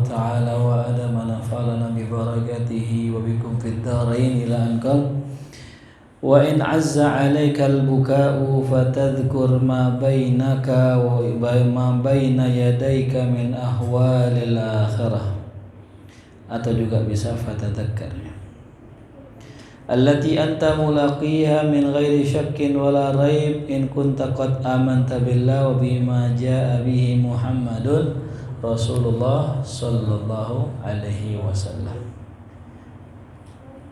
تعالى وأدام نفعلنا ببركاته وبكم في الدارين إلى أن قال وإن عز عليك البكاء فتذكر ما بينك وما بين يديك من أهوال الآخرة, atau juga bisa fatadzakkar allati anta mulaqiha min ghairi syakkin wala raib in kunta qad amanta billah wa bima jaa bihi Muhammadun Rasulullah sallallahu alaihi wasallam.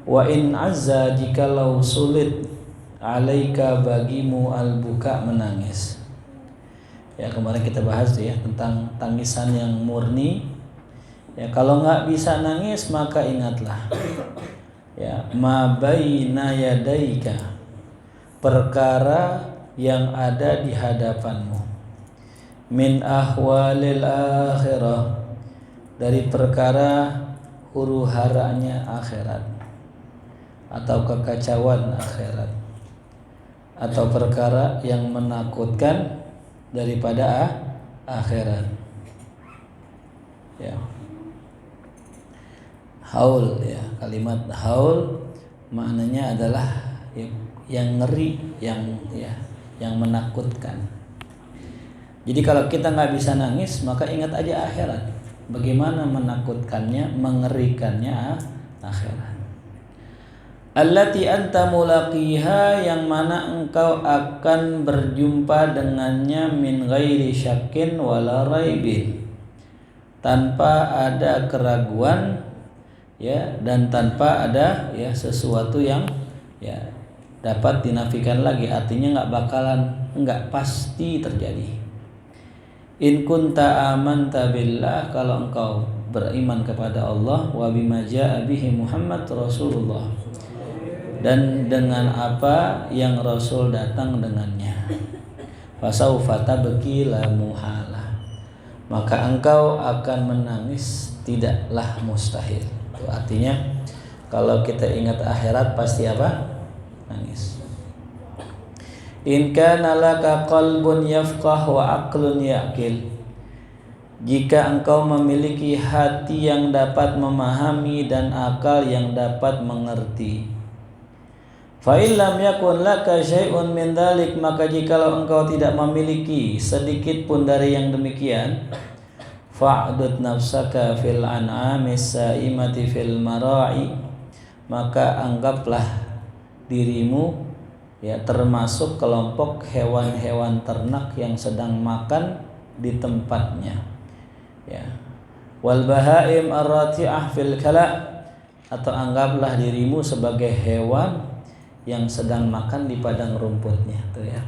Wa in azza, jikalau sulit, alaika bagimu al-buka, menangis. Ya, kemarin kita bahas ya tentang tangisan yang murni. Ya, kalau nggak bisa nangis maka ingatlah ya ma baina yadaika, perkara yang ada di hadapanmu, min ahwalil akhirah, dari perkara huru-haranya akhirat atau kekacauan akhirat, atau perkara yang menakutkan daripada akhirat. Ya. Haul, ya, kalimat haul maknanya adalah yang ngeri, yang menakutkan. Jadi kalau kita nggak bisa nangis maka ingat aja akhirat, bagaimana menakutkannya, mengerikannya akhirat. Allati anta mulaqiha, yang mana engkau akan berjumpa dengannya, min ghairi syakkin wala raibin, tanpa ada keraguan ya, dan tanpa ada ya sesuatu yang ya dapat dinafikan lagi, artinya nggak pasti terjadi. In kunta amanta billah, kalau engkau beriman kepada Allah, wa bima jaa bihi Muhammad Rasulullah, dan dengan apa yang Rasul datang dengannya, fasaufa tabki la muhala, maka engkau akan menangis tidaklah mustahil. Itu artinya kalau kita ingat akhirat pasti apa? Nangis. In kana laka qalbun yafqah wa aqlun yaqil, jika engkau memiliki hati yang dapat memahami dan akal yang dapat mengerti. Fa illam yakun laka syai'un min dzalik, maka jikalau engkau tidak memiliki sedikit pun dari yang demikian, fa'dud nafsaka fil an'ami sa'imati fil mara'i, maka anggaplah dirimu ya termasuk kelompok hewan-hewan ternak yang sedang makan di tempatnya, ya. Wal bahaim ar-rati'ah fil kala', atau anggaplah dirimu sebagai hewan yang sedang makan di padang rumputnya, tuh ya.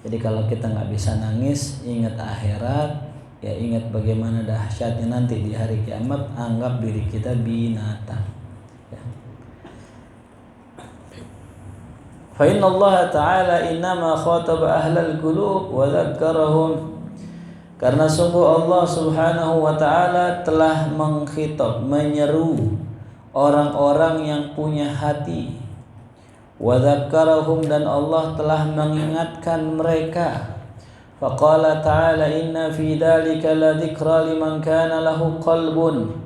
Jadi kalau kita nggak bisa nangis, ingat akhirat, ya ingat bagaimana dahsyatnya nanti di hari kiamat, anggap diri kita binatang. Ya. Fa inna Allah Ta'ala innama khataba ahlal qulub wa dzakkarahum, karena sungguh Allah Subhanahu wa Ta'ala telah mengkhitab, menyeru orang-orang yang punya hati. Wa dzakkarahum, dan Allah telah mengingatkan mereka. Faqala ta'ala inna fi dzalika ladzikra liman kana lahu qalbun,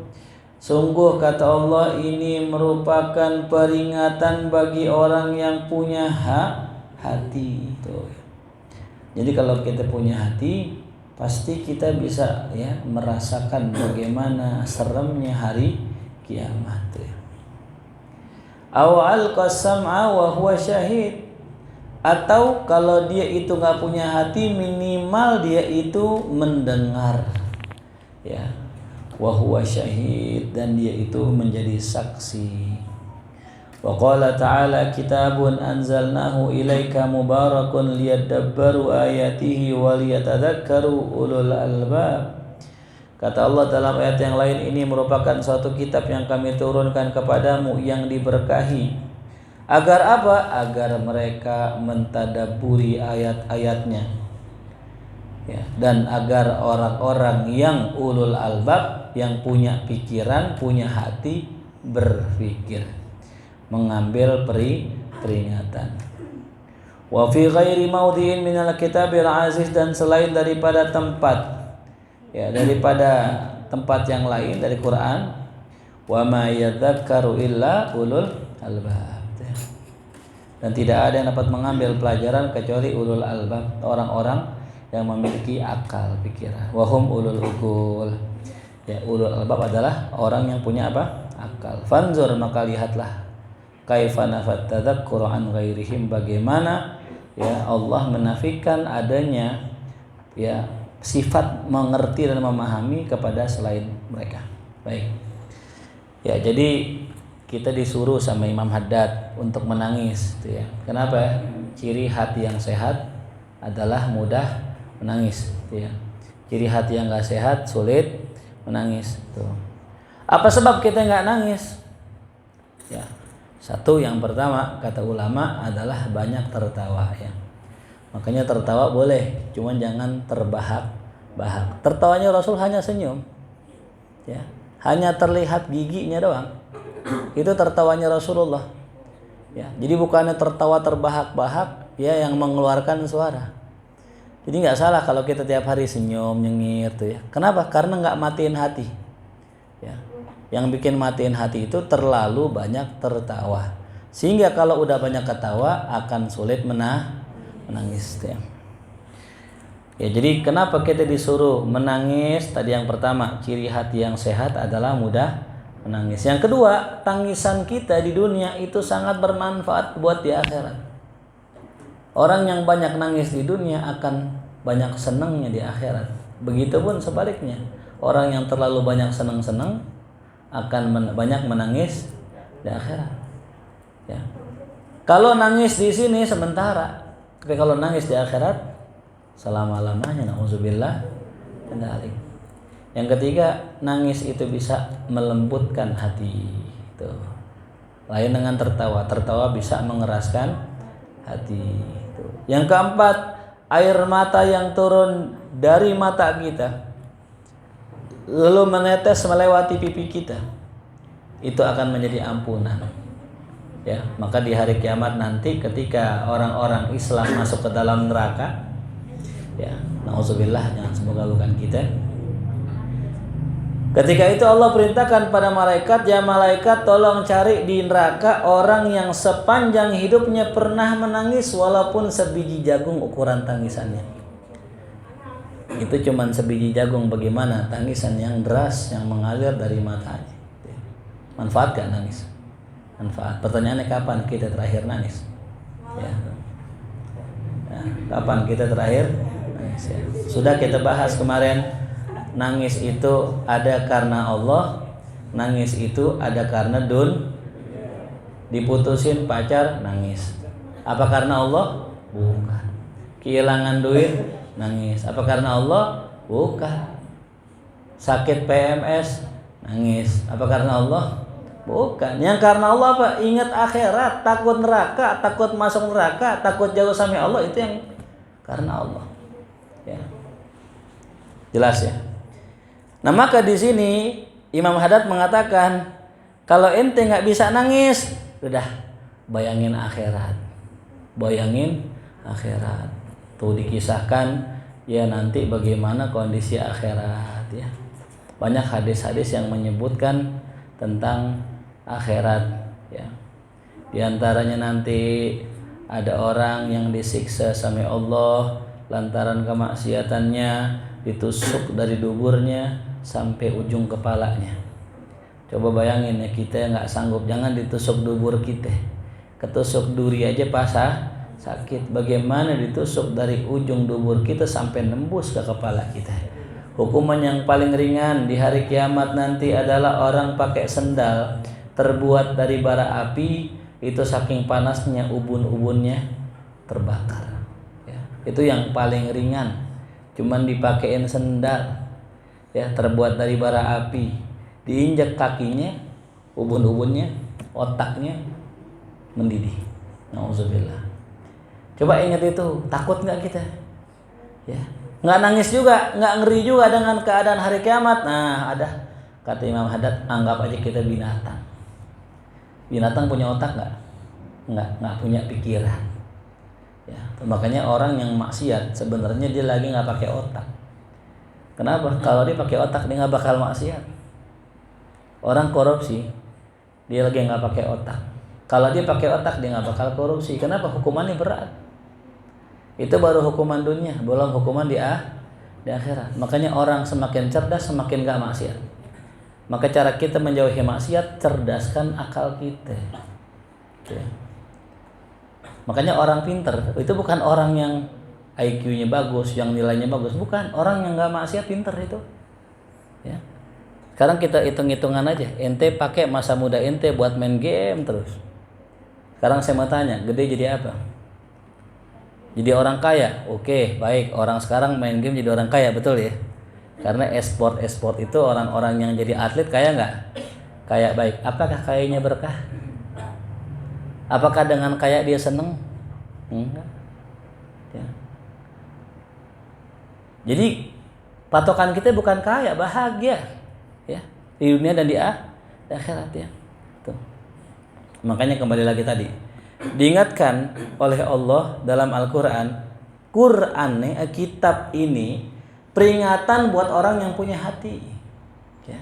sungguh kata Allah ini merupakan peringatan bagi orang yang punya hati. Tuh. Jadi kalau kita punya hati, pasti kita bisa ya merasakan bagaimana seremnya hari kiamat. Aw alqasam'a wa huwa syahid, atau kalau dia itu nggak punya hati, minimal dia itu mendengar, ya, wa huwa syahid, dan dia itu menjadi saksi. Wa qala ta'ala kitabun anzalnahu ilaika mubarakun liyadabbaru ayatihi wa liyatadzakkaru ulul albab. Kata Allah dalam ayat yang lain, ini merupakan suatu kitab yang kami turunkan kepadamu yang diberkahi. Agar apa? Agar mereka mentadabburi ayat-ayatnya, ya, dan agar orang-orang yang ulul albab, yang punya pikiran, punya hati, berpikir, mengambil peringatan. Wa fi ghairi maudhi'in minal kitabil aziz, dan selain daripada tempat, ya, daripada tempat yang lain dari Quran, wa ma yadzakkaru illa ulul albab. Dan tidak ada yang dapat mengambil pelajaran kecuali ulul albab, orang-orang yang memiliki akal pikiran. Wahum ulul uqul. Ya, ulul albab adalah orang yang punya apa? Akal. Fanzur, maka lihatlah kaifa nafat tadzakkuru an ghairihim, bagaimana ya Allah menafikan adanya ya sifat mengerti dan memahami kepada selain mereka. Baik. Ya, jadi kita disuruh sama Imam Haddad untuk menangis gitu ya. Kenapa? Ciri hati yang sehat adalah mudah menangis gitu ya. Ciri hati yang enggak sehat sulit menangis tuh. Apa sebab kita enggak nangis? Ya. Satu, yang pertama kata ulama adalah banyak tertawa ya. Makanya tertawa boleh, cuman jangan terbahak-bahak. Tertawanya Rasul hanya senyum. Ya. Hanya terlihat giginya doang. Itu tertawanya Rasulullah. Ya. Jadi bukannya tertawa terbahak-bahak ya yang mengeluarkan suara. Jadi nggak salah kalau kita tiap hari senyum, nyengir tuh ya. Kenapa? Karena nggak matiin hati. Ya. Yang bikin matiin hati itu terlalu banyak tertawa. Sehingga kalau udah banyak ketawa akan sulit menangis ya. Ya, jadi kenapa kita disuruh menangis? Tadi yang pertama, ciri hati yang sehat adalah mudah menangis. Yang kedua, tangisan kita di dunia itu sangat bermanfaat buat di akhirat. Orang yang banyak nangis di dunia akan banyak senangnya di akhirat. Begitupun sebaliknya, orang yang terlalu banyak senang-senang akan banyak menangis di akhirat. Ya. Kalau nangis di sini sementara, tapi kalau nangis di akhirat selama-lamanya, nauzubillah min dzalik. Yang ketiga, nangis itu bisa melembutkan hati. Itu. Lain dengan tertawa. Tertawa bisa mengeraskan hati. Itu. Yang keempat, air mata yang turun dari mata kita lalu menetes melewati pipi kita, itu akan menjadi ampunan. Ya, maka di hari kiamat nanti ketika orang-orang Islam masuk ke dalam neraka, ya, nauzubillah, jangan semoga bukan kita. Ketika itu Allah perintahkan pada malaikat, ya malaikat tolong cari di neraka orang yang sepanjang hidupnya pernah menangis walaupun sebiji jagung ukuran tangisannya. Itu cuman sebiji jagung, bagaimana tangisan yang deras yang mengalir dari matanya. Manfaat gak nangis? Manfaat. Pertanyaannya kapan kita terakhir nangis? Ya. Nah, kapan kita terakhir nangis? Ya. Sudah kita bahas kemarin, nangis itu ada karena Allah, nangis itu ada karena diputusin pacar nangis. Apa karena Allah? Bukan. Kehilangan duit nangis. Apa karena Allah? Bukan. Sakit PMS nangis. Apa karena Allah? Bukan. Yang karena Allah apa? Ingat akhirat, takut neraka, takut masuk neraka, takut jauh sama Allah, itu yang karena Allah. Ya. Jelas ya? Nah, maka di sini Imam Haddad mengatakan, kalau ente nggak bisa nangis, udah bayangin akhirat. Bayangin akhirat. Tuh dikisahkan ya nanti bagaimana kondisi akhirat ya. Banyak hadis-hadis yang menyebutkan tentang akhirat ya. Di antaranya nanti ada orang yang disiksa sama Allah lantaran kemaksiatannya, ditusuk dari duburnya sampai ujung kepalanya. Coba bayangin ya, kita nggak sanggup, jangan ditusuk dubur kita, ketusuk duri aja sakit. Bagaimana ditusuk dari ujung dubur kita sampai nembus ke kepala kita. Hukuman yang paling ringan di hari kiamat nanti adalah orang pakai sendal terbuat dari bara api, itu saking panasnya ubun-ubunnya terbakar ya. Itu yang paling ringan, cuman dipakein sendal ya, terbuat dari bara api, diinjak kakinya, ubun-ubunnya, otaknya mendidih. Nauzubillah. Coba ingat itu, takut nggak kita? Ya, nggak nangis juga, nggak ngeri juga dengan keadaan hari kiamat. Nah, ada kata Imam Haddad, anggap aja kita binatang. Binatang punya otak nggak? Nggak punya pikiran. Ya, makanya orang yang maksiat sebenarnya dia lagi nggak pakai otak. Kenapa? Kalau dia pakai otak dia nggak bakal maksiat. Orang korupsi dia lagi nggak pakai otak. Kalau dia pakai otak dia nggak bakal korupsi. Kenapa? Hukumannya berat. Itu baru hukuman dunia, belum hukuman di akhirat. Makanya orang semakin cerdas semakin gak maksiat. Maka cara kita menjauhi maksiat, cerdaskan akal kita. Oke. Makanya orang pinter itu bukan orang yang IQ-nya bagus, yang nilainya bagus, bukan. Orang yang gak maksiat pinter itu. Ya. Sekarang kita hitung-hitungan aja. Ente pakai masa muda ente buat main game terus. Sekarang saya mau tanya, gede jadi apa? Jadi orang kaya. Oke, baik. Orang sekarang main game jadi orang kaya, betul ya? Karena esport itu orang-orang yang jadi atlet kaya nggak? Kaya, baik. Apakah kayanya berkah? Apakah dengan kaya dia seneng? Enggak. Ya. Jadi patokan kita bukan kaya, bahagia, ya, di dunia dan di akhirat, ya. Tuh. Makanya kembali lagi tadi, diingatkan oleh Allah dalam Al-Quran, kitab ini peringatan buat orang yang punya hati. Ya.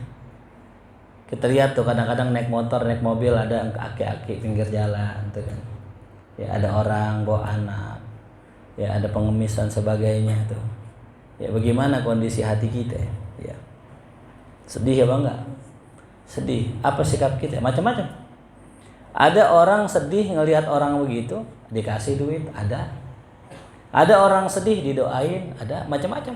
Kita lihat tuh kadang-kadang naik motor, naik mobil ada aki-aki pinggir jalan, tuh kan. Ya ada orang bawa anak, ya ada pengemis dan sebagainya tuh. Ya bagaimana kondisi hati kita? Ya. Sedih ya bang nggak? Sedih. Apa sikap kita? Macam-macam. Ada orang sedih ngelihat orang begitu, dikasih duit, ada. Ada orang sedih didoain, ada, macam-macam.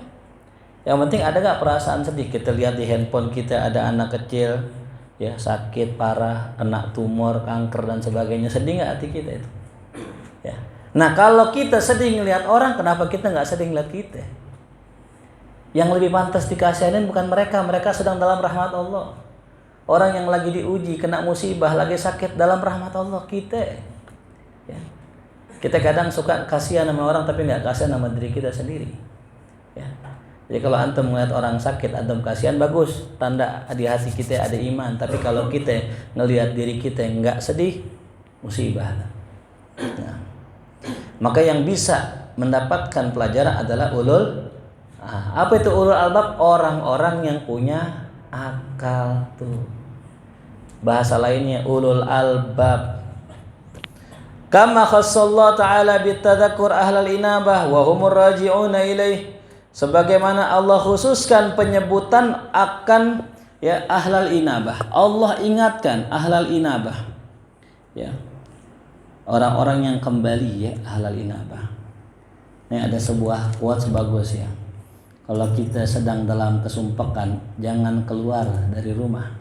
Yang penting ada gak perasaan sedih? Kita lihat di handphone kita ada anak kecil, ya sakit parah, kena tumor, kanker dan sebagainya. Sedih gak hati kita itu? Ya. Nah kalau kita sedih ngelihat orang, kenapa kita gak sedih ngelihat kita? Yang lebih pantas dikasihanin bukan mereka, mereka sedang dalam rahmat Allah. Orang yang lagi diuji, kena musibah, lagi sakit dalam rahmat Allah, kita. Ya. Kita kadang suka kasihan sama orang tapi nggak kasihan sama diri kita sendiri. Ya. Jadi kalau antum melihat orang sakit, antum kasihan, bagus, tanda di hati kita ada iman. Tapi kalau kita ngelihat diri kita nggak sedih, musibah. Nah. Maka yang bisa mendapatkan pelajaran adalah apa itu ulul albab? Orang-orang yang punya akal tuh. Bahasa lainnya ulul albab. Kama khassallahu ta'ala bitadzakur ahlal inabah wa humur raji'una ilaih. Sebagaimana Allah khususkan penyebutan akan ya ahlal inabah. Allah ingatkan ahlal inabah. Ya. Orang-orang yang kembali ya ahlal inabah. Ini ada sebuah quotes bagus ya. Kalau kita sedang dalam kesumpakan, jangan keluar dari rumah.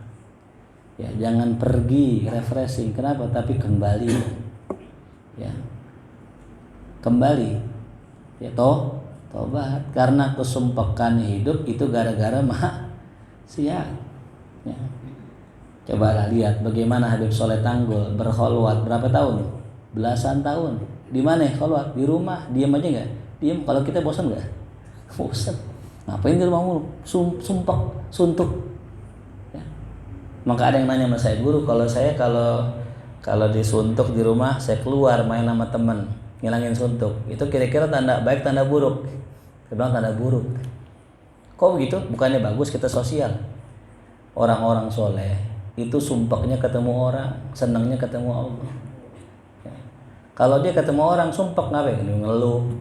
Ya, jangan pergi refreshing. Kenapa? Tapi kembali. Ya. Kembali. Ya tobat. Karena kesumpakan hidup itu gara-gara maksiat. Ya. Cobalah lihat bagaimana Habib Soleh Tanggul berkholwat berapa tahun? Belasan tahun. Di mana kholwat? Di rumah. Diam aja enggak? Diam. Kalau kita bosan enggak? Bosan. Ngapain di rumah mulu? Sumpek, suntuk. Ya. Maka ada yang nanya sama saya, guru, kalau saya kalau disuntuk di rumah, saya keluar main sama teman, ngilangin suntuk. Itu kira-kira tanda baik, tanda buruk? Saya bilang tanda buruk. Kok begitu? Bukannya bagus kita sosial. Orang-orang soleh itu sumpeknya ketemu orang, senangnya ketemu Allah. Ya. Kalau dia ketemu orang sumpek ngapain? Ngeluh,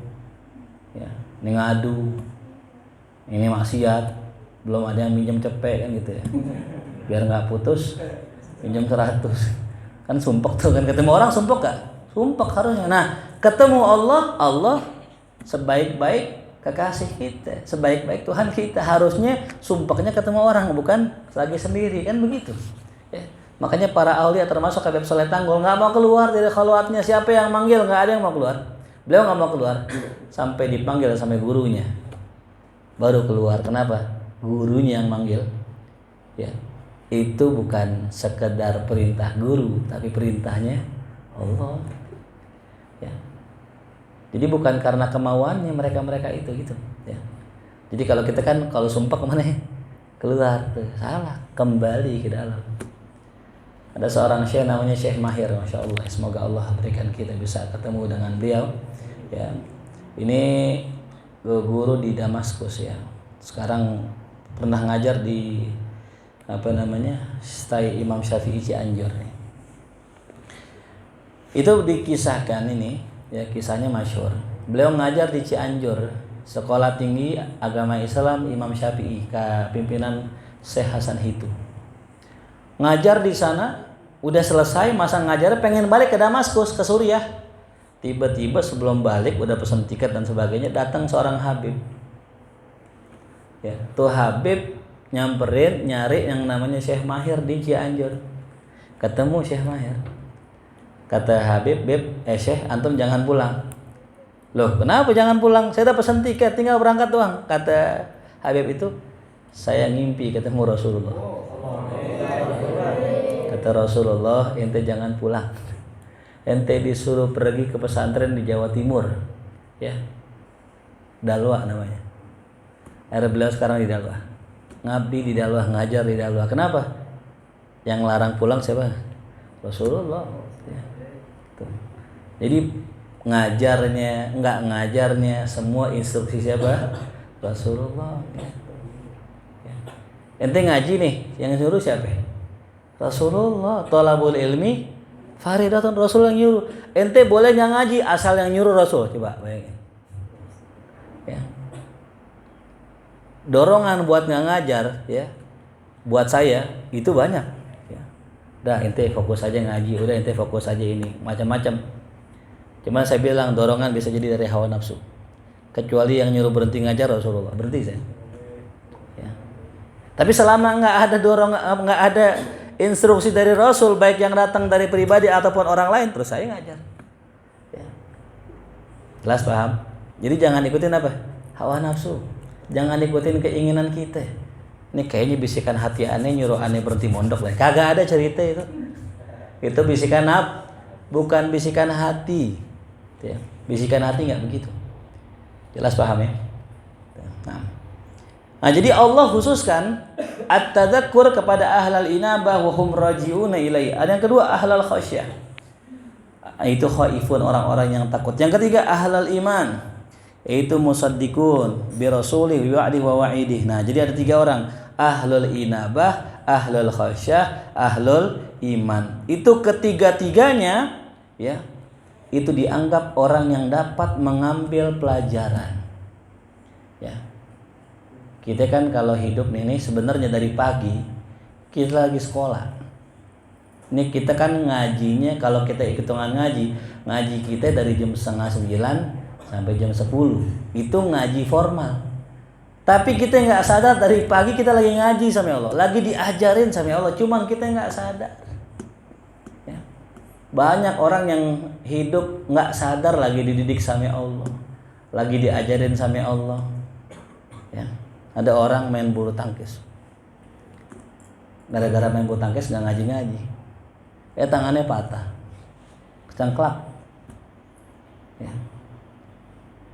ya, ngadu. Ini maksiat, belum ada yang minjem cepet kan gitu ya. Biar nggak putus, minjem 100. Kan sumpek tuh kan, ketemu orang sumpek gak? Sumpek harusnya. Nah, ketemu Allah sebaik-baik kekasih kita, sebaik-baik Tuhan kita, harusnya sumpeknya ketemu orang, bukan lagi sendiri, kan begitu. Ya. Makanya para aulia termasuk Habib Soleh Tanggul nggak mau keluar dari khalwatnya. Siapa yang manggil? Nggak ada yang mau keluar. Beliau nggak mau keluar sampai dipanggil sampai gurunya. Baru keluar. Kenapa? Gurunya yang manggil. Ya. Itu bukan sekedar perintah guru, tapi perintahnya Allah. Ya. Jadi bukan karena kemauannya mereka itu gitu. Ya. Jadi kalau kita kan kalau sumpah kemana? Keluar tuh. Salah. Kembali ke dalam. Ada seorang syekh namanya Syekh Mahir, masya Allah. Semoga Allah berikan kita bisa ketemu dengan beliau. Ya. Ini guru di Damaskus ya. sekarang pernah ngajar di Stai Imam Syafi'i Cianjur. Itu dikisahkan ini, ya kisahnya masyhur. Beliau ngajar di Cianjur, Sekolah Tinggi Agama Islam Imam Syafi'i, pimpinan Syekh Hasan Hitu. Ngajar di sana, udah selesai masa ngajar, pengen balik ke Damaskus, ke Suriah. Tiba-tiba sebelum balik, udah pesan tiket dan sebagainya, datang seorang Habib. Ya, tuh Habib nyamperin, nyari yang namanya Syekh Mahir di Cianjur. Ketemu Syekh Mahir. Kata Habib, Syekh, antum jangan pulang. Loh, kenapa jangan pulang? Saya udah pesan tiket, tinggal berangkat doang. Kata Habib itu, saya ngimpi ketemu Rasulullah. Kata Rasulullah, ente jangan pulang. Ente disuruh pergi ke pesantren di Jawa Timur. Ya. Dalwa namanya. Ada beliau sekarang di Dalwa, ngabdi di Dalwa, ngajar di Dalwa. Kenapa? Yang larang pulang siapa? Rasulullah. Ya. Jadi ngajarnya, enggak ngajarnya, semua instruksi siapa? Rasulullah. Ya. Ente ngaji nih, yang nyuruh siapa? Rasulullah. Thalabul ilmi faridatun, Rasul yang nyuruh. Ente boleh nggak ngaji asal yang nyuruh Rasul. Coba bayangin. Ya. Dorongan buat nggak ngajar, ya, buat saya itu banyak. Ya. Udah ente fokus aja ngaji, udah ente fokus aja ini, macam-macam. Cuman saya bilang dorongan bisa jadi dari hawa nafsu. Kecuali yang nyuruh berhenti ngajar Rasulullah, berhenti saya. Ya. Tapi selama nggak ada dorongan, nggak ada instruksi dari Rasul, baik yang datang dari pribadi ataupun orang lain, terus saya ngajar. Ya. Jelas paham? Jadi jangan ikutin apa? Hawa nafsu. Jangan ikutin keinginan kita. Ini kayaknya bisikan hati aneh nyuruh aneh berhenti mondok lah. Kagak ada cerita itu. Itu bisikan apa? Bukan bisikan hati. Ya. Bisikan hati nggak begitu. Jelas paham ya? Nah, jadi Allah khususkan at-tadzakur kepada ahlal inabah wa hum raji'una ilai. Ada yang kedua ahlal khasyah. Itu khaifun, orang-orang yang takut. Yang ketiga ahlal iman. Itu musaddiqun bi rasulih wa wa'di wa wa'idih. Nah, jadi ada 3 orang, ahlul inabah, ahlul khasyah, ahlul iman. Itu ketiga-tiganya ya, itu dianggap orang yang dapat mengambil pelajaran. Ya. Kita kan kalau hidup ini sebenarnya dari pagi kita lagi sekolah. Ini kita kan ngajinya, kalau kita hitungan ngaji kita dari jam 8:30 sampai jam 10. Itu ngaji formal. Tapi kita nggak sadar dari pagi kita lagi ngaji sama Allah, lagi diajarin sama Allah, cuman kita nggak sadar. Ya. Banyak orang yang hidup nggak sadar lagi dididik sama Allah, lagi diajarin sama Allah. Ya. Ada orang main bulu tangkis, gara-gara main bulu tangkis nggak ngaji-ngaji, tangannya patah, kecengklak. Ya.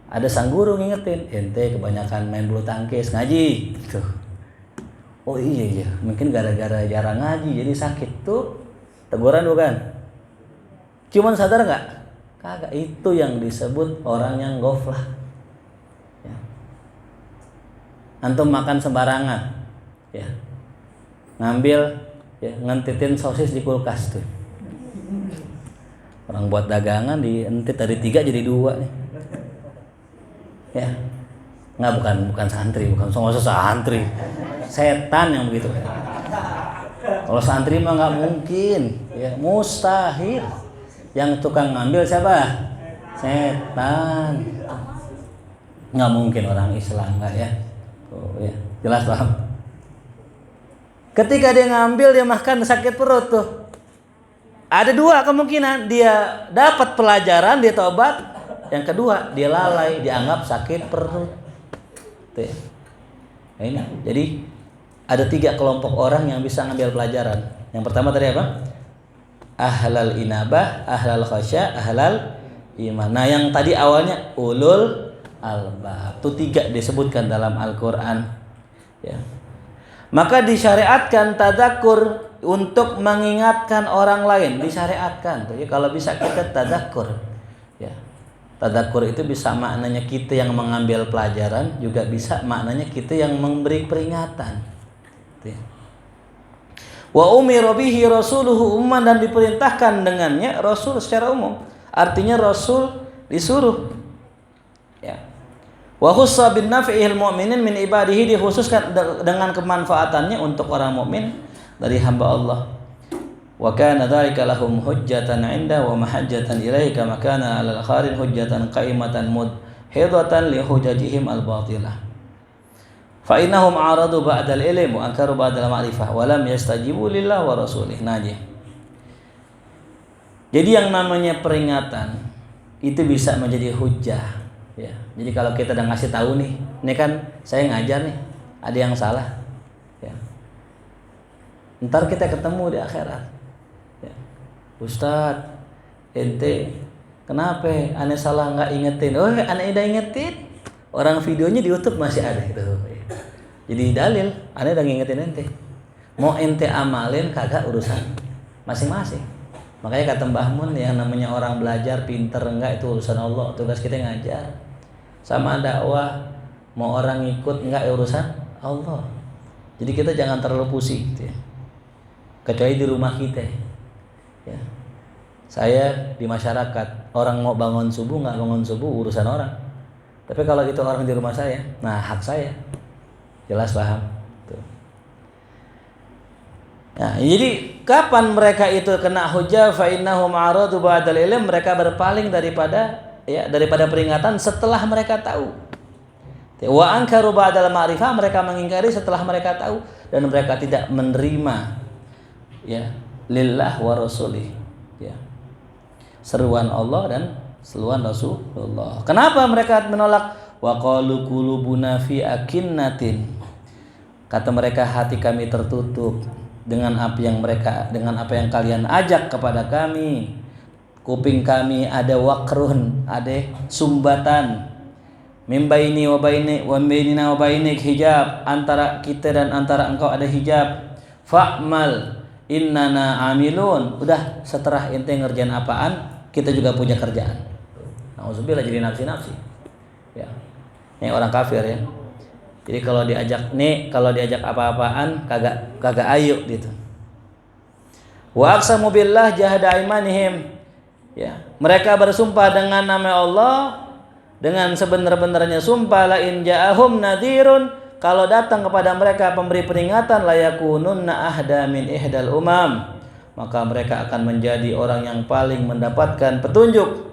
Ada sang guru ngingetin, ente kebanyakan main bulu tangkis, ngaji. Tuh. Oh iya, mungkin gara-gara jarang ngaji jadi sakit tuh. Teguran bukan? Cuman sadar nggak? Kagak. Itu yang disebut orang yang ghaflah. Ya. Antum makan sembarangan, ya. Ngambil, ya, ngentitin sosis di kulkas tuh. Orang buat dagangan dientit dari 3 jadi 2 nih. Ya, nggak, bukan santri, bukan santri, setan yang begitu. Kalau santri mah nggak mungkin, ya, mustahil. Yang tukang ngambil siapa? Setan. Nggak mungkin orang Islam, nggak ya? Oh ya, jelas paham. Ketika dia ngambil, dia makan sakit perut tuh. Ada 2 kemungkinan, dia dapat pelajaran, dia tobat. Yang kedua, dia lalai, dianggap sakit perut. Tuh ya. Nah ini, jadi ada 3 kelompok orang yang bisa ngambil pelajaran. Yang pertama tadi apa? Ahlal inabah, ahlal khasyah, ahlal iman. Nah yang tadi awalnya ulul albab. Itu 3 disebutkan dalam Al-Quran. Ya. Maka disyariatkan tadzakur untuk mengingatkan orang lain. Disyariatkan. Tuh ya, kalau bisa kita tadzakur. Ya. Tadzakur itu bisa maknanya kita yang mengambil pelajaran, juga bisa maknanya kita yang memberi peringatan. Wa umira bihi rasuluhu umman, dan diperintahkan dengannya rasul secara umum. Artinya rasul disuruh. Ya. Wa khussa bin naf'ihil mu'minin min ibadihi, dikhususkan dengan kemanfaatannya untuk orang mukmin dari hamba Allah. Wa kana dzalika lahum hujjatan 'inda wa mahajjatan ilaihi kama kana 'alal kharin hujjatan qa'imatan mudhidatan li hujajihim al-batilah. Fa innahum 'aradu ba'dal ilm wa ankaru ba'dal ma'rifah wa lam yastajibu lillahi wa rasulih. Najih. Jadi yang namanya peringatan itu bisa menjadi hujjah, ya. Jadi kalau kita udah ngasih tahu nih, ini kan saya ngajar nih, ada yang salah, ya. Ntar kita ketemu di akhirat. Ustadz, ente kenapa aneh salah nggak ingetin? Oh, aneh udah ingetin. Orang videonya di YouTube masih ada gitu. Jadi dalil, aneh udah ngingetin ente. Mau ente amalin kagak urusan masing-masing. Makanya kata Mbah Mun, yang namanya orang belajar pinter enggak itu urusan Allah. Tugas kita ngajar. Sama dakwah, mau orang ikut enggak urusan Allah. Jadi kita jangan terlalu pusing gitu ya. Kecuali di rumah kita. Ya. Saya di masyarakat, orang mau bangun subuh nggak bangun subuh urusan orang. Tapi kalau itu orang di rumah saya, nah hak saya. Jelas paham? Tuh. Nah, jadi kapan mereka itu kena hujah? Fa innahum aradu ba'dal ilm, mereka berpaling daripada peringatan setelah mereka tahu. Wa ankaru ba'dal ma'rifah, mereka mengingkari setelah mereka tahu, dan mereka tidak menerima, ya, lillah wa rasulih, ya, seruan Allah dan seruan Rasulullah. Kenapa mereka menolak? Wa qalu qulubuna fi akinnatin, kata mereka hati kami tertutup dengan apa yang kalian ajak kepada kami. Kuping kami ada wakrun, ada sumbatan. Mimbaini wa bainina wa bainik, hijab antara kita dan antara engkau ada hijab. Fa'mal innana amilun, udah setelah ente ngerjain apaan, kita juga punya kerjaan. Nauzubillah, jadi nafsi-nafsi. Ya. Ini orang kafir ya. Jadi kalau diajak apa-apaan kagak ayo gitu. Wa aqsamu billah jahada aimanihim. Ya, mereka bersumpah dengan nama Allah dengan sebenar-benarnya sumpah, la in ja'ahum nadhirun, kalau datang kepada mereka pemberi peringatan, layakununna ahda min ihdal umam, maka mereka akan menjadi orang yang paling mendapatkan petunjuk,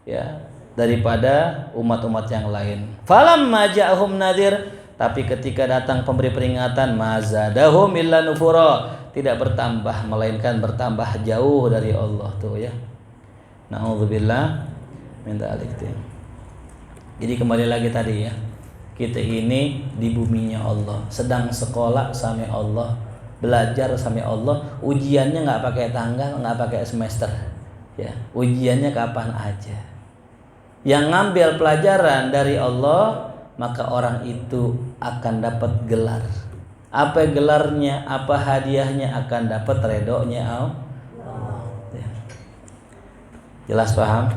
ya, daripada umat-umat yang lain. Falamma ja'ahum nadhir, tapi ketika datang pemberi peringatan, mazadahum illa nufura, tidak bertambah melainkan bertambah jauh dari Allah. Tuh ya. Nauzubillah min dzalik. Jadi kembali lagi tadi ya. Kita ini di buminya Allah, sedang sekolah sama Allah, belajar sama Allah. Ujiannya nggak pakai tanggal, nggak pakai semester, ya. Ujiannya kapan aja. Yang ngambil pelajaran dari Allah, maka orang itu akan dapat gelar. Apa gelarnya? Apa hadiahnya? Akan dapat redonya Allah. Ya. Jelas paham?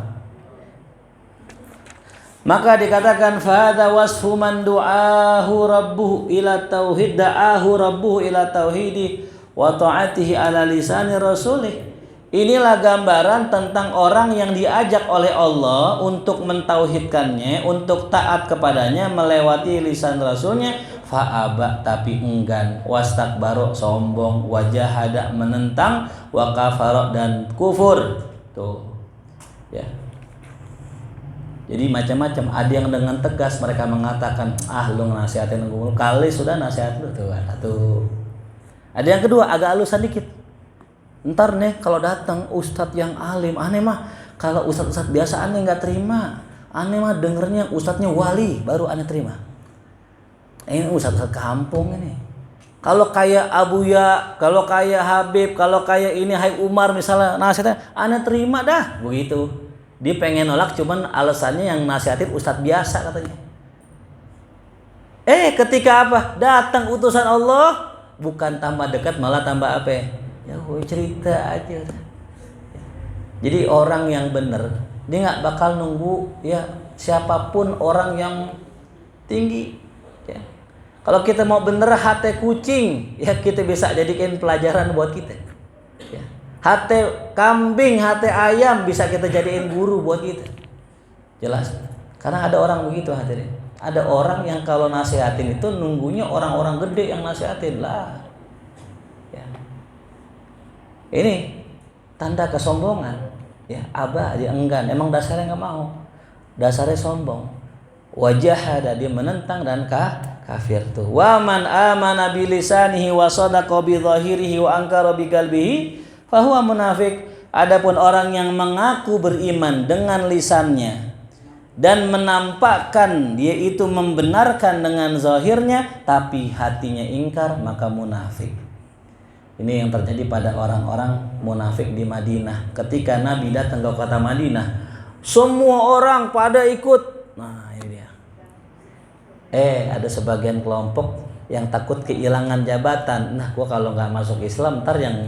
Maka dikatakan fahadha wasfu man du'ahu rabbuhu ila tauhid, da'ahu rabbuhu ila tauhidi wa ta'atihi ala lisani rasulih. Inilah gambaran tentang orang yang diajak oleh Allah untuk mentauhidkannya, untuk taat kepadanya melewati lisan rasulnya, fa'aba, tapi enggan, wastakbaro, sombong, wajahada, menentang, wa kafara, dan kufur. Tuh. Ya. Jadi macam-macam, ada yang dengan tegas mereka mengatakan, lu nasihatin gue kali sudah nasihat lu tuh. Satu. Ada yang kedua agak halusan dikit. Ntar nih kalau datang ustadz yang alim, aneh mah kalau ustadz biasa aneh nggak terima. Aneh mah dengernya ustadznya wali baru aneh terima. Ini ustadz kampung ini. Kalau kayak Abuya, kalau kayak Habib, kalau kayak ini Hai Umar misalnya nasihatnya aneh terima dah begitu. Dia pengen nolak cuman alasannya yang nasihatin ustadz biasa katanya. Ketika apa? Datang utusan Allah, bukan tambah dekat malah tambah apa? Ya gue cerita aja. Jadi orang yang benar Dia nggak bakal nunggu ya siapapun orang yang tinggi. Ya. Kalau kita mau bener hati kucing, ya kita bisa jadikan pelajaran buat kita. Ya. Hati kambing, hati ayam bisa kita jadiin guru buat kita. Jelas? Karena ada orang begitu hadirin. Ada orang yang kalau nasihatin itu nunggunya orang-orang gede yang nasihatin lah. Ya. Ini tanda kesombongan. Ya, abah dia enggan. Emang dasarnya nggak mau. Dasarnya sombong. Wajah ada dia menentang dan kafir tuh. Wa man amana bi lisanihi wa sadaqa bi dhahirihi wa ankara bi qalbihi fa huwa munafiq. Adapun orang yang mengaku beriman dengan lisannya dan menampakkan dia itu membenarkan dengan zahirnya tapi hatinya ingkar, maka munafik. Ini yang terjadi pada orang-orang munafik di Madinah. Ketika Nabi datang ke kota Madinah, semua orang pada ikut. Nah, ini dia. Ada sebagian kelompok yang takut kehilangan jabatan. Nah, gua kalau nggak masuk Islam, ntar yang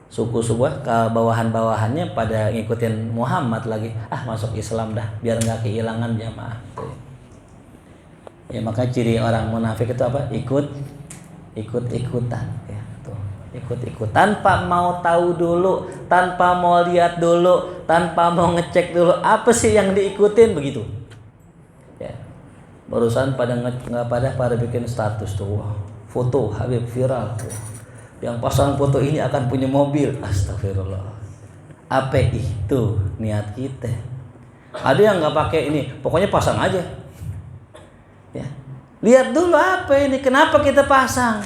suku-suku ke bawahan-bawahannya pada ngikutin Muhammad lagi. Masuk Islam dah, biar nggak kehilangan jamaah. Ya, maka ciri orang munafik itu apa? Ikut-ikutan. Ya, tuh. Ikut-ikut tanpa mau tahu dulu, tanpa mau lihat dulu, tanpa mau ngecek dulu apa sih yang diikutin begitu. Ya. Barusan pada bikin status tuh, wah, foto Habib viral tuh. Yang pasang foto ini akan punya mobil. Astagfirullah. Apa itu niat kita? Ada yang nggak pakai ini, pokoknya pasang aja. Ya, lihat dulu apa ini, kenapa kita pasang?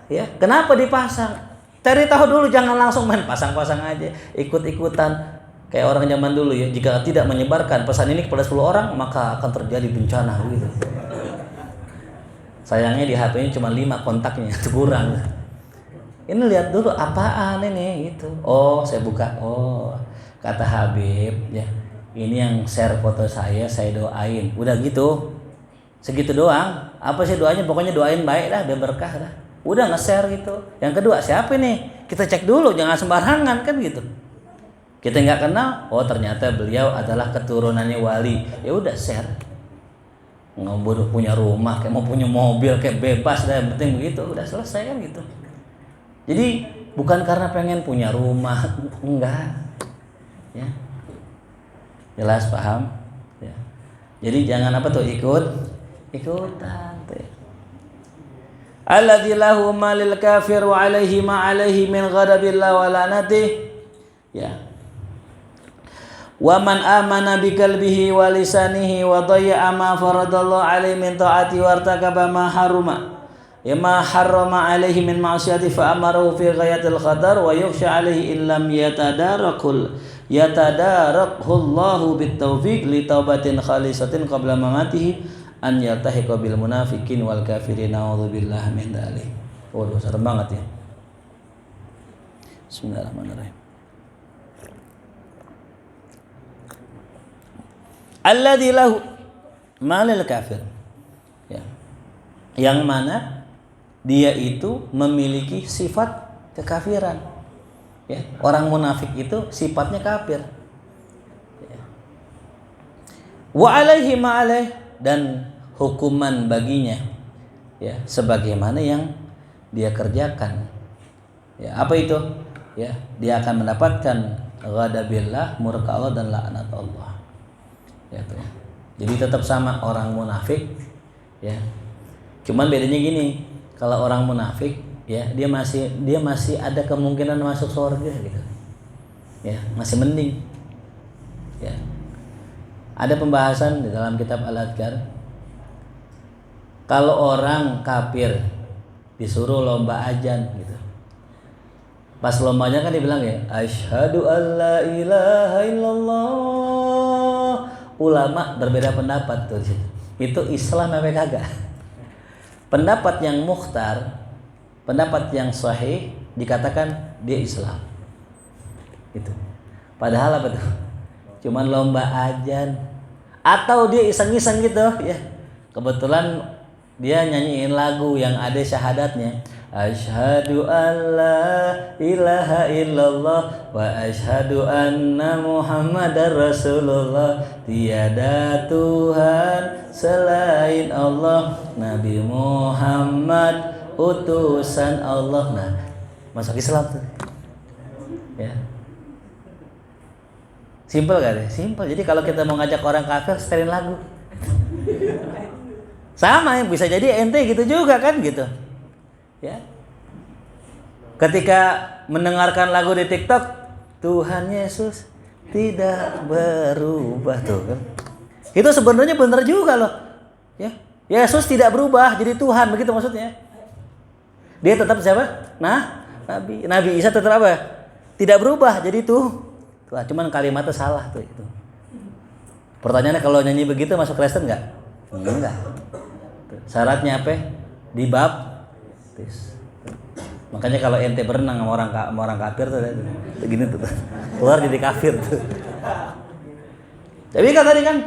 Ya, kenapa dipasang? Cari tahu dulu, jangan langsung main pasang-pasang aja, ikut-ikutan. Kayak orang zaman dulu ya, jika tidak menyebarkan pesan ini kepada 10 orang, maka akan terjadi bencana gitu. Sayangnya di HP-nya cuma 5 kontaknya, itu kurang. Ini lihat dulu apaan ini gitu. Oh, saya buka. Oh, kata Habib ya. Ini yang share foto saya doain. Udah gitu. Segitu doang. Apa sih doanya? Pokoknya doain baik dah, biar berkah dah. Udah nge-share gitu. Yang kedua, siapa nih? Kita cek dulu, jangan sembarangan kan gitu. Kita nggak kenal, oh ternyata beliau adalah keturunannya wali. Ya udah share. Nggak punya rumah, kayak mau punya mobil, kayak bebas dah, yang penting begitu, udah selesai kan gitu. Jadi bukan karena pengen punya rumah, enggak, ya, jelas paham, ya. Jadi jangan apa tuh ikutan. Alladzi lahu malil kafir wa alaihi ma alaihi min ghadabillah wa lanatih, ya. Wa man amana bi qalbihi wa lisanihi wa dayya'a ma faradallahu alaihi min ta'ati wa irtakaba ma haruma ya ma harrama alaihi min ma'siyati fa amarahu fi ghayatil khatar wa yukhsha alaihi in lam yatadarakhu Allahu bit taufiq li taubatin khalisatin qabla mamatihi an yaltahiqa bil munafiqin wal kafirin a'udzubillahi min dzalik. Waduh, serem banget ya. Bismillahirrahmanirrahim. Alladzi lahu malil kafir, ya. Yang mana dia itu memiliki sifat kekafiran, ya. Orang munafik itu sifatnya kafir, ya. Wa alaihi ma alaih, dan hukuman baginya, ya, sebagaimana yang dia kerjakan, ya. Apa itu? Ya, dia akan mendapatkan ghadabillah, murka Allah dan laknat Allah. Ya, tuh. Jadi tetap sama orang munafik, ya. Cuman bedanya gini, kalau orang munafik, ya, dia masih ada kemungkinan masuk surga gitu. Ya, masih mending. Ya. Ada pembahasan di dalam kitab Al-Adhkar. Kalau orang kafir disuruh lomba azan gitu. Pas lombanya kan dibilang ya, asyhadu alla ilaha illallah. Ulama berbeda pendapat tuh. Itu Islam apa kagak? Pendapat yang mukhtar, pendapat yang sahih dikatakan dia Islam. Itu. Padahal apa tuh? Cuman lomba azan atau dia iseng-iseng gitu ya. Kebetulan dia nyanyiin lagu yang ada syahadatnya. Asyhadu an la ilaha illallah wa asyhadu anna Muhammadar Rasulullah. Tiada Tuhan selain Allah, Nabi Muhammad utusan Allah. Nah, masuk Islam tuh. Ya. Simpel kan ya? Simpel. Jadi kalau kita mau ngajak orang kafir setelin lagu. Sama ya, bisa jadi ente gitu juga kan gitu. Ya. Ketika mendengarkan lagu di TikTok, Tuhan Yesus tidak berubah tuh kan. Itu sebenarnya benar juga loh. Ya. Yesus tidak berubah jadi Tuhan, begitu maksudnya. Dia tetap siapa? Nah, Nabi Isa tetap apa? Tidak berubah jadi Tuhan. Cuman kalimatnya salah tuh itu. Pertanyaannya kalau nyanyi begitu masuk Kristen enggak? Enggak. Syaratnya apa? Dibaptis. Makanya kalau ente berenang sama orang kafir tuh begini tuh. Keluar jadi kafir tuh. Tapi kan tadi kan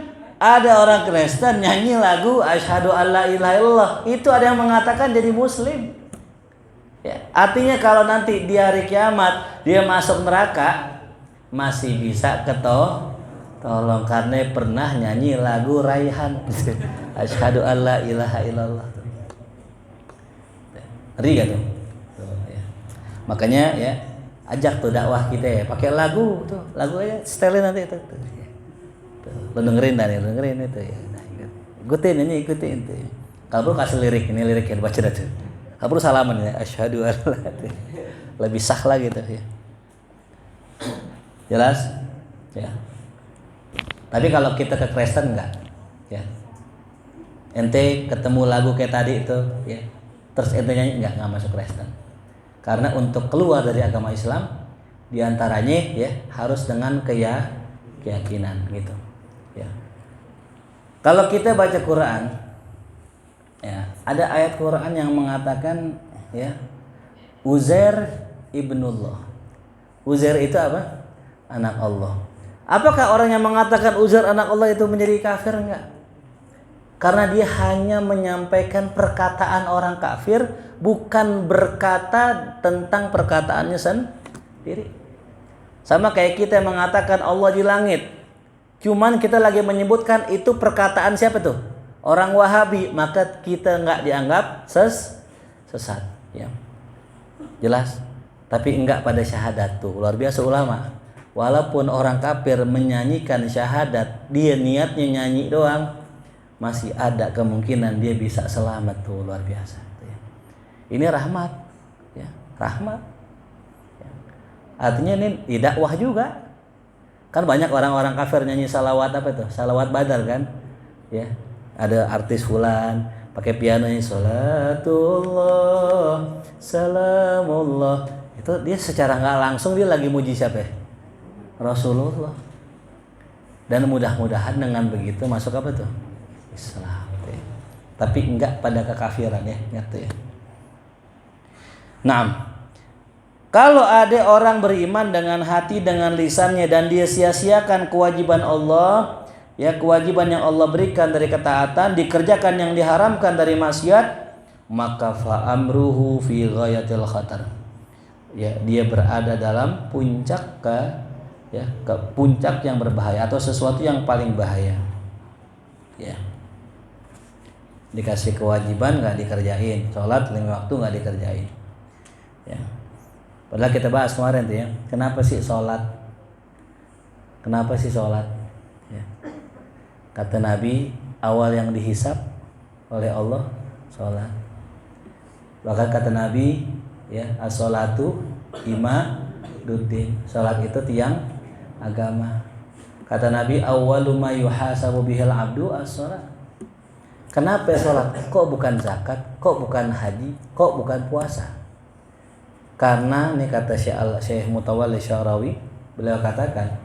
ada orang Kristen nyanyi lagu asyhadu alla ilaha illallah. Itu ada yang mengatakan jadi muslim. Ya, artinya kalau nanti di hari kiamat dia masuk neraka masih bisa tolong karena pernah nyanyi lagu Raihan. Asyhadu alla ilaha illallah. Ngeri gak tuh? Ya. Makanya ya ajak tuh dakwah kita ya pakai lagu tuh, lagu aja setelin nanti itu. Tuh. Lo dengerin itu ya. Nah, ikutin tuh. Kalau perlu kasih lirik, ini lirik yang baca aja. Kalau perlu salaman ya, asyhadu alla lebih sah lah gitu ya. Jelas? Ya. Tapi kalau kita ke Kristen enggak, ya. Ente ketemu lagu kayak tadi itu, ya. Terus ente nyanyi enggak masuk Kristen. Karena untuk keluar dari agama Islam diantaranya ya harus dengan keyakinan gitu. Ya. Kalau kita baca Quran, ya ada ayat Quran yang mengatakan ya Uzair ibnullah. Uzair itu apa? Anak Allah. Apakah orang yang mengatakan Uzair anak Allah itu menjadi kafir? Enggak. Karena dia hanya menyampaikan perkataan orang kafir, bukan berkata tentang perkataannya sendiri. Sama kayak kita mengatakan Allah di langit. Cuman kita lagi menyebutkan itu perkataan siapa tuh? Orang Wahabi, maka kita enggak dianggap sesat. Ya. Jelas? Tapi enggak pada syahadat tuh. Luar biasa ulama. Walaupun orang kafir menyanyikan syahadat, dia niatnya nyanyi doang, masih ada kemungkinan dia bisa selamat tuh, luar biasa. Ini rahmat, ya, rahmat. Ya. Artinya ini dakwah juga. Kan banyak orang-orang kafir nyanyi salawat apa tuh? Salawat Badar kan? Ya, ada artis fulan pakai pianonya salatullah, salamullah. Itu dia secara nggak langsung dia lagi muji siapa ya? Rasulullah. Dan mudah-mudahan dengan begitu masuk apa tuh? Islam. Ya. Tapi enggak pada kekafiran ya, ngerti ya. Nah, kalau ada orang beriman dengan hati, dengan lisannya dan dia sia-siakan kewajiban Allah, ya kewajiban yang Allah berikan dari ketaatan, dikerjakan yang diharamkan dari maksiat, maka fa amruhu fi ghayatil khatar. Ya, dia berada dalam puncak ke puncak yang berbahaya atau sesuatu yang paling bahaya. Ya. Dikasih kewajiban nggak dikerjain, sholat 5 waktu nggak dikerjain. Ya. Padahal kita bahas kemarin tuh ya, kenapa sih sholat? Ya. Kata Nabi, awal yang dihisab oleh Allah sholat. Bahkan kata Nabi, ya as-sholatu imaduddin, sholat itu tiang agama. Kata Nabi, awwalu ma yuhasabu bihil abdu as-sholat. Kenapa sholat? Kok bukan zakat? Kok bukan haji? Kok bukan puasa? Karena ini kata Syekh Mutawalli Sya'rawi, beliau katakan,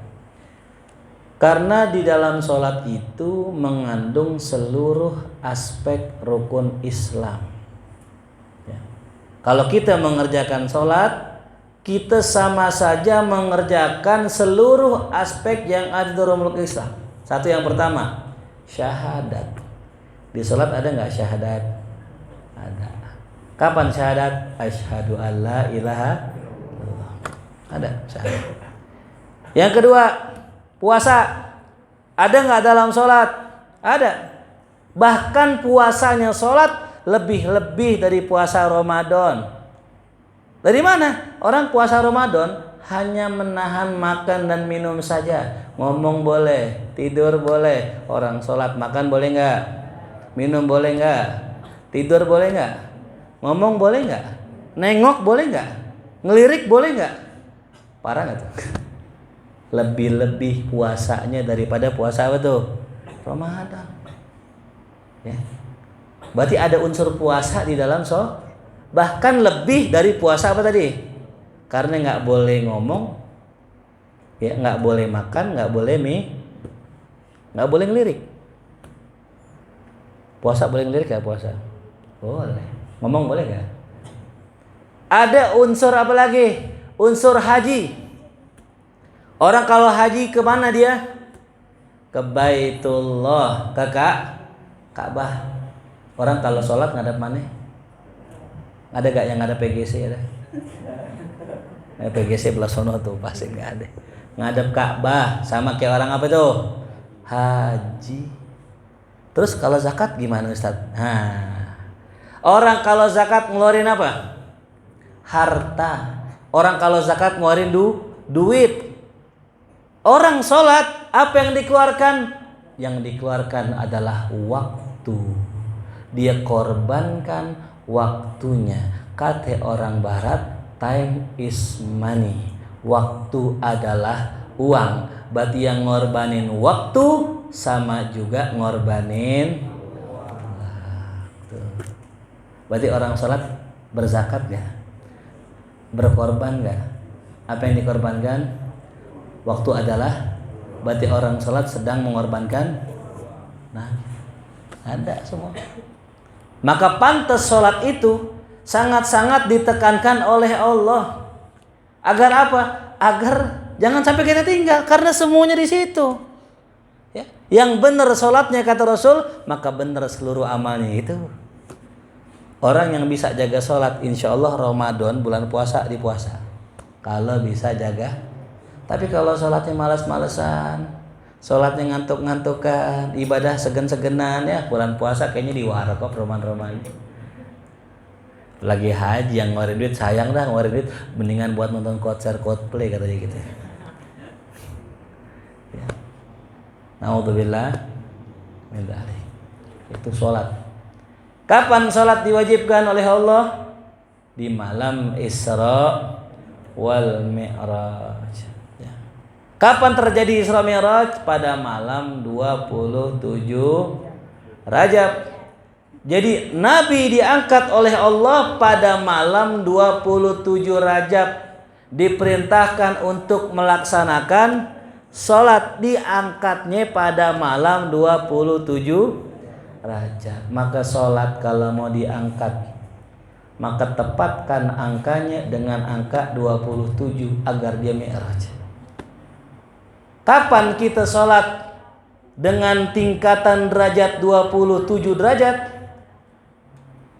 karena di dalam sholat itu mengandung seluruh aspek rukun Islam. Ya. Kalau kita mengerjakan sholat, kita sama saja mengerjakan seluruh aspek yang ada dalam rukun Islam. Satu yang pertama, syahadat. Di sholat ada nggak syahadat? Ada. Kapan syahadat? Asyhadu alla ilaha illallah. Ada syahadat. Yang kedua, puasa. Ada nggak dalam sholat? Ada. Bahkan puasanya sholat lebih dari puasa Ramadan. Dari mana? Orang puasa Ramadan hanya menahan makan dan minum saja. Ngomong boleh, tidur boleh. Orang sholat makan boleh nggak? Minum boleh nggak? Tidur boleh nggak? Ngomong boleh nggak? Nengok boleh nggak? Ngelirik boleh nggak? Parah nggak tuh? Lebih puasanya daripada puasa apa tuh? Ramadan. Ya. Berarti ada unsur puasa di dalam bahkan lebih dari puasa apa tadi? Karena nggak boleh ngomong, ya nggak boleh makan, nggak boleh nggak boleh ngelirik. Puasa boleh ngelirik ya puasa? Boleh. Ngomong boleh nggak? Ada unsur apa lagi? Unsur haji. Orang kalau haji kemana dia? Ke Baitullah, ke Ka'bah. Orang kalau sholat ngadap mana? Ada gak yang ngadap PGC ada? PGC belah sono tuh pasti nggak ada. Ngadap Ka'bah sama kayak orang apa tuh? Haji. Terus kalau zakat gimana Ustaz? Orang kalau zakat ngeluarin apa? Harta. Orang kalau zakat ngeluarin duit. Orang sholat apa yang dikeluarkan? Yang dikeluarkan adalah waktu. Dia korbankan waktunya. Kata orang barat, time is money. Waktu adalah uang. Berarti yang ngorbanin waktu sama juga ngorbanin waktu. Berarti orang sholat berzakat gak? Berkorban gak? Apa yang dikorbankan? Waktu adalah. Berarti orang sholat sedang mengorbankan. Nah, ada semua. Maka pantas sholat itu sangat-sangat ditekankan oleh Allah. Agar apa? Agar jangan sampai kita tinggal, karena semuanya di situ. Ya. Yang benar sholatnya kata Rasul, maka benar seluruh amalnya itu. Orang yang bisa jaga sholat, insya Allah Ramadan bulan puasa di puasa. Kalau bisa jaga. Tapi kalau sholatnya malas-malesan, sholatnya ngantuk-ngantukan, ibadah segen-segenan, ya bulan puasa kayaknya di warkop roman-roman. Lagi haji yang ngeluarin duit, sayang dah ngeluarin duit, mendingan buat nonton konser Coldplay katanya gitu. Ya. Naudzubillah min dzalik. Itu sholat. Kapan sholat diwajibkan oleh Allah? Di malam Isra wal Mi'raj. Ya. Kapan terjadi Isra Mi'raj? Pada malam 27 Rajab. Jadi Nabi diangkat oleh Allah pada malam 27 Rajab. Diperintahkan untuk melaksanakan sholat, diangkatnya pada malam 27 Rajab. Maka sholat kalau mau diangkat, maka tepatkan angkanya dengan angka 27 agar dia mi'raj. Kapan kita sholat dengan tingkatan derajat 27 derajat?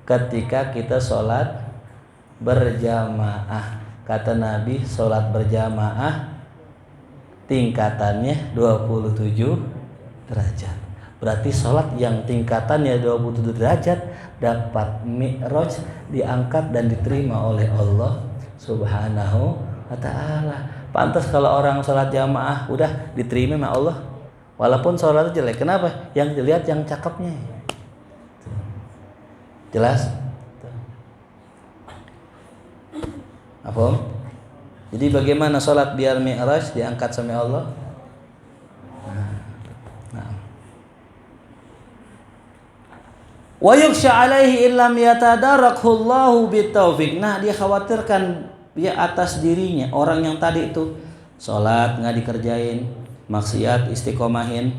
Ketika kita sholat berjamaah. Kata Nabi, sholat berjamaah tingkatannya 27 derajat. Berarti sholat yang tingkatannya 27 derajat dapat mi'raj, diangkat dan diterima oleh Allah Subhanahu wa ta'ala. Pantas kalau orang sholat jamaah udah diterima sama Allah. Walaupun sholatnya jelek. Kenapa? Yang dilihat yang cakepnya. Jelas? Apa? Jadi bagaimana sholat biar mi'raj diangkat sama Allah? Wa yuksha alaihi illam yatadarakhu Allahu bitaufiq. Nah, dia khawatirkan dia atas dirinya. Orang yang tadi itu sholat nggak dikerjain, maksiat istiqomahin.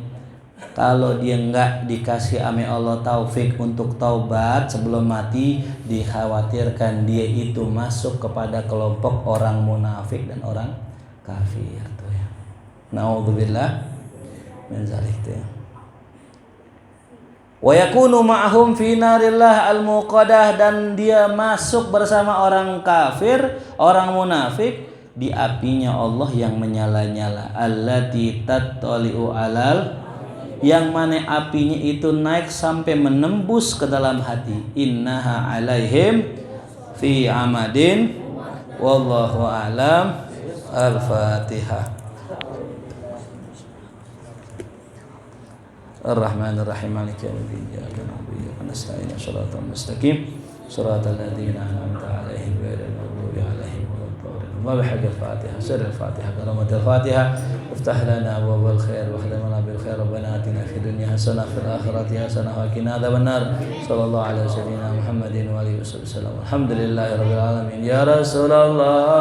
Kalau dia nggak dikasih ame Allah taufik untuk taubat sebelum mati, dikhawatirkan dia itu masuk kepada kelompok orang munafik dan orang kafir. Tuh ya. Naudzubillah min dzalik. Wa yakunu ma'hum fi narillah al-muqadah, dan dia masuk bersama orang kafir, orang munafik di apinya Allah yang menyala-nyala. Allati tattali'u alal, yang mana apinya itu naik sampai menembus ke dalam hati. Innaha alaihim fi amadin wallahu a'lam. Al-Fatihah. Ar-Rahmanir Rahim, Maliki yaumiddin, iyyaka na'budu wa iyyaka nasta'in, shiratal mustaqim, shiratal ladzina an'amta 'alaihim ghairil maghdubi 'alaihim waladdallin. Wa bihaqqi al-Fatihah, sirr al-Fatihah, karamatul Fatihah. Iftah lana abwaabal khair wa khadimna bil khair. Rabbana atina fid dunya hasanah wa fil akhirati hasanah wa qina adzabannar. Sallallahu alaihi wasallam Muhammadin wa alihi wasallam. Alhamdulillahirabbil alamin. Ya Rasulullah.